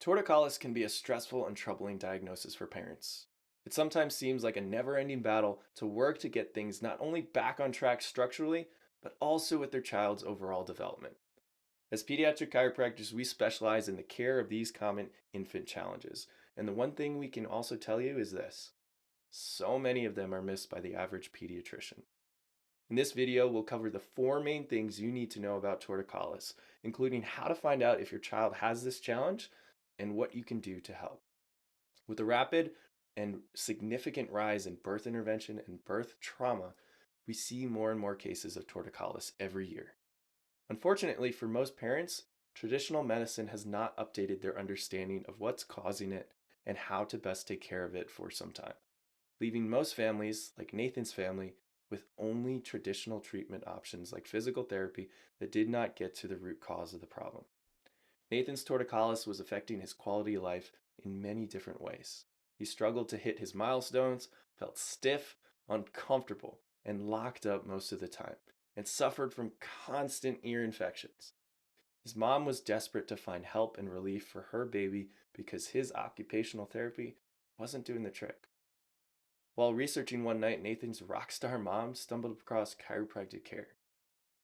Torticollis can be a stressful and troubling diagnosis for parents. It sometimes seems like a never ending battle to work to get things not only back on track structurally, but also with their child's overall development. As pediatric chiropractors, we specialize in the care of these common infant challenges. And the one thing we can also tell you is this: so many of them are missed by the average pediatrician. In this video, we'll cover the four main things you need to know about torticollis, including how to find out if your child has this challenge and what you can do to help. With a rapid and significant rise in birth intervention and birth trauma, we see more and more cases of torticollis every year. Unfortunately, for most parents, traditional medicine has not updated their understanding of what's causing it and how to best take care of it for some time, leaving most families, like Nathan's family, with only traditional treatment options like physical therapy that did not get to the root cause of the problem. Nathan's torticollis was affecting his quality of life in many different ways. He struggled to hit his milestones, felt stiff, uncomfortable, and locked up most of the time, and suffered from constant ear infections. His mom was desperate to find help and relief for her baby because his occupational therapy wasn't doing the trick. While researching one night, Nathan's rockstar mom stumbled across chiropractic care.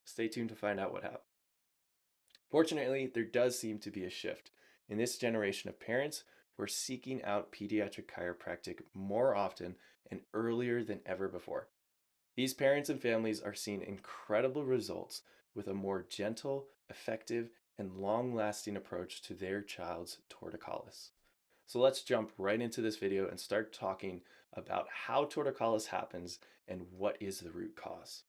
Stay tuned to find out what happened. Fortunately, there does seem to be a shift in this generation of parents who are seeking out pediatric chiropractic more often and earlier than ever before. These parents and families are seeing incredible results with a more gentle, effective, and long-lasting approach to their child's torticollis. So let's jump right into this video and start talking about how torticollis happens and what is the root cause.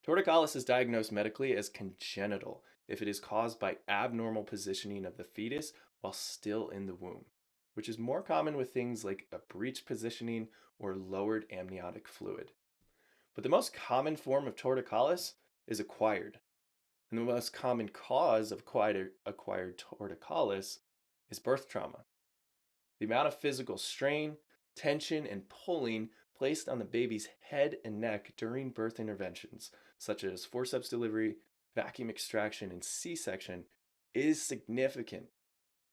Torticollis is diagnosed medically as congenital if it is caused by abnormal positioning of the fetus while still in the womb, which is more common with things like a breech positioning or lowered amniotic fluid. But the most common form of torticollis is acquired, and the most common cause of acquired torticollis is birth trauma. The amount of physical strain, tension, and pulling placed on the baby's head and neck during birth interventions, such as forceps delivery, vacuum extraction, and C-section, is significant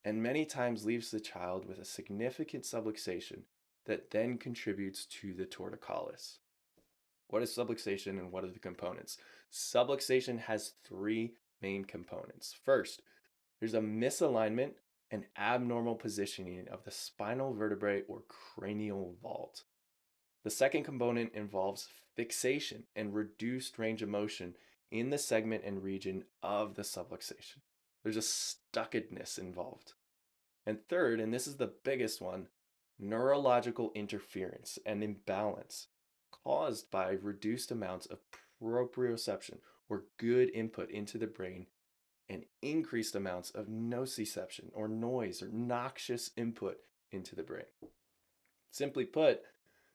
and many times leaves the child with a significant subluxation that then contributes to the torticollis. What is subluxation and what are the components? Subluxation has three main components. First, there's a misalignment and abnormal positioning of the spinal vertebrae or cranial vault. The second component involves fixation and reduced range of motion in the segment and region of the subluxation. There's a stuckedness involved. And third, and this is the biggest one, neurological interference and imbalance caused by reduced amounts of proprioception or good input into the brain and increased amounts of nociception or noise or noxious input into the brain. Simply put,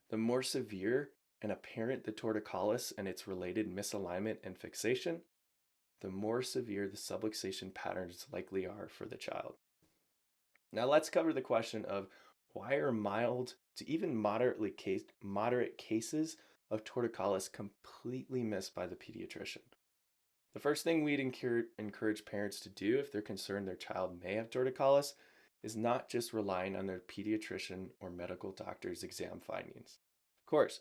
the more severe and apparent the torticollis and its related misalignment and fixation, the more severe the subluxation patterns likely are for the child. Now let's cover the question of why are mild to even moderate cases of torticollis completely missed by the pediatrician. The first thing we'd encourage parents to do if they're concerned their child may have torticollis is not just relying on their pediatrician or medical doctor's exam findings. Of course,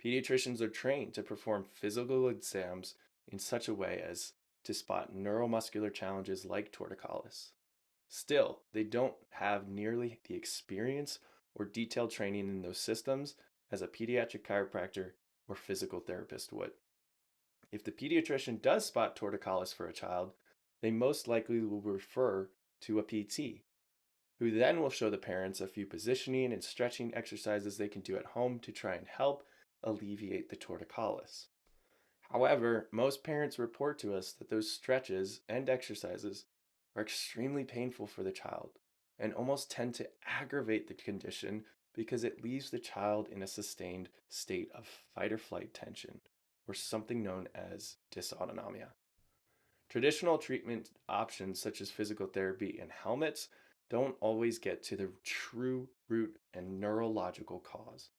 pediatricians are trained to perform physical exams in such a way as to spot neuromuscular challenges like torticollis. Still, they don't have nearly the experience or detailed training in those systems as a pediatric chiropractor or physical therapist would. If the pediatrician does spot torticollis for a child, they most likely will refer to a PT, who then will show the parents a few positioning and stretching exercises they can do at home to try and help alleviate the torticollis. However, most parents report to us that those stretches and exercises are extremely painful for the child and almost tend to aggravate the condition because it leaves the child in a sustained state of fight or flight tension, or something known as dysautonomia. Traditional treatment options such as physical therapy and helmets don't always get to the true root and neurological cause.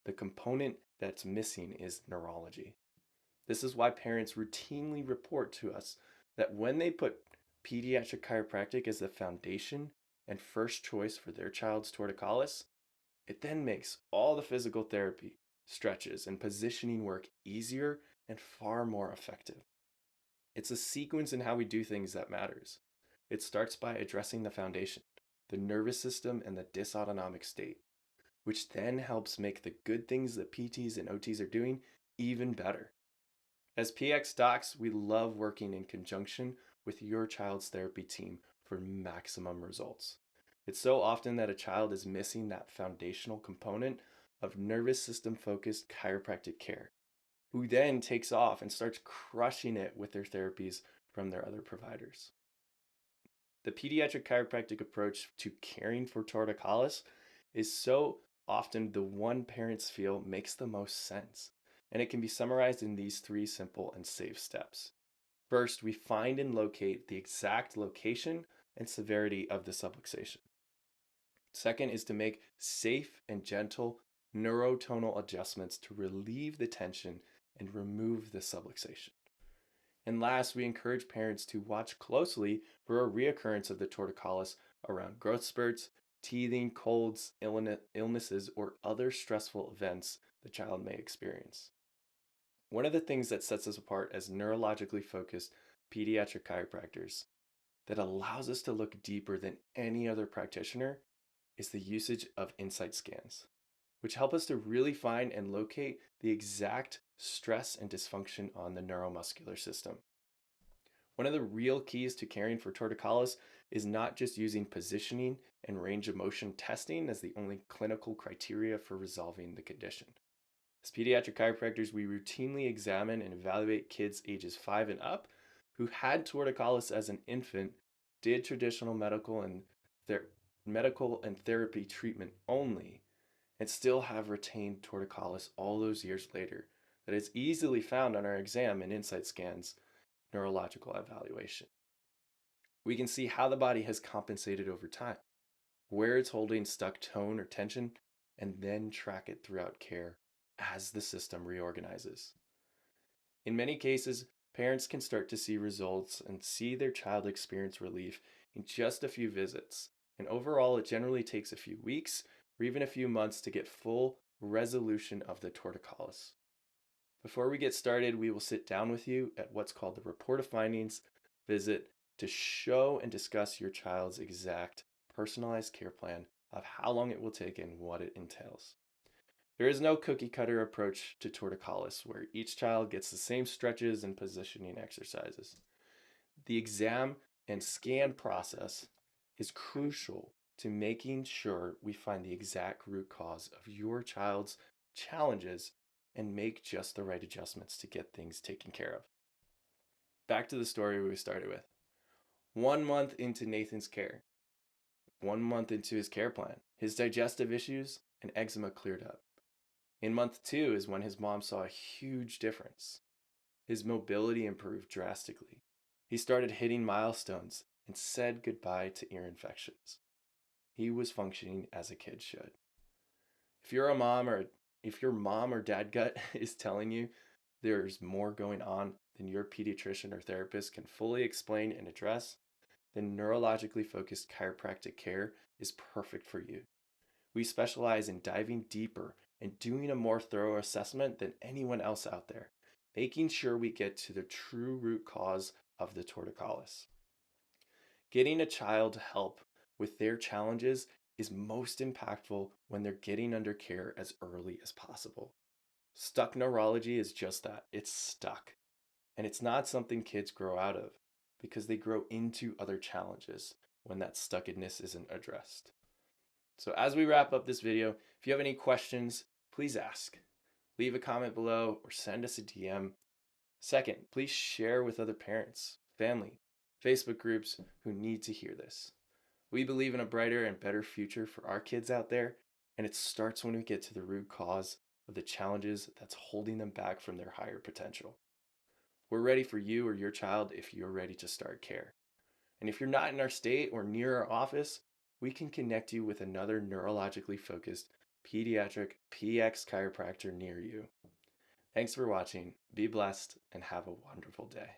The component that's missing is neurology. This is why parents routinely report to us that when they put pediatric chiropractic as the foundation and first choice for their child's torticollis, it then makes all the physical therapy, stretches, and positioning work easier and far more effective. It's a sequence in how we do things that matters. It starts by addressing the foundation, the nervous system, and the dysautonomic state, which then helps make the good things that PTs and OTs are doing even better. As PX docs, we love working in conjunction with your child's therapy team for maximum results. It's so often that a child is missing that foundational component of nervous system focused chiropractic care, who then takes off and starts crushing it with their therapies from their other providers. The pediatric chiropractic approach to caring for torticollis is so often the one parents feel makes the most sense, and it can be summarized in these three simple and safe steps. First, we find and locate the exact location and severity of the subluxation. Second is to make safe and gentle neurotonal adjustments to relieve the tension and remove the subluxation. And last, we encourage parents to watch closely for a reoccurrence of the torticollis around growth spurts, teething, colds, illnesses, or other stressful events the child may experience. One of the things that sets us apart as neurologically focused pediatric chiropractors that allows us to look deeper than any other practitioner is the usage of insight scans, which help us to really find and locate the exact stress and dysfunction on the neuromuscular system. One of the real keys to caring for torticollis is not just using positioning and range of motion testing as the only clinical criteria for resolving the condition. As pediatric chiropractors, we routinely examine and evaluate kids ages 5 and up who had torticollis as an infant, did traditional medical and therapy treatment only, and still have retained torticollis all those years later that is easily found on our exam and insight scans neurological evaluation. We can see how the body has compensated over time, where it's holding stuck tone or tension, and then track it throughout care as the system reorganizes. In many cases, parents can start to see results and see their child experience relief in just a few visits, and overall it generally takes a few weeks or even a few months to get full resolution of the torticollis. Before we get started, we will sit down with you at what's called the report of findings visit to show and discuss your child's exact personalized care plan of how long it will take and what it entails. There is no cookie cutter approach to torticollis where each child gets the same stretches and positioning exercises. The exam and scan process is crucial to making sure we find the exact root cause of your child's challenges and make just the right adjustments to get things taken care of. Back to the story we started with. 1 month into Nathan's care, 1 month into his care plan, his digestive issues and eczema cleared up. In month 2 is when his mom saw a huge difference. His mobility improved drastically. He started hitting milestones and said goodbye to ear infections. He was functioning as a kid should. If your mom or dad gut is telling you there's more going on than your pediatrician or therapist can fully explain and address, then neurologically focused chiropractic care is perfect for you. We specialize in diving deeper and doing a more thorough assessment than anyone else out there, making sure we get to the true root cause of the torticollis. Getting a child help with their challenges is most impactful when they're getting under care as early as possible. Stuck neurology is just that, it's stuck. And it's not something kids grow out of because they grow into other challenges when that stuckedness isn't addressed. So as we wrap up this video, if you have any questions, please ask. Leave a comment below or send us a DM. Second, please share with other parents, family, Facebook groups who need to hear this. We believe in a brighter and better future for our kids out there, and it starts when we get to the root cause of the challenges that's holding them back from their higher potential. We're ready for you or your child if you're ready to start care. And if you're not in our state or near our office, we can connect you with another neurologically focused pediatric PX chiropractor near you. Thanks for watching. Be blessed and have a wonderful day.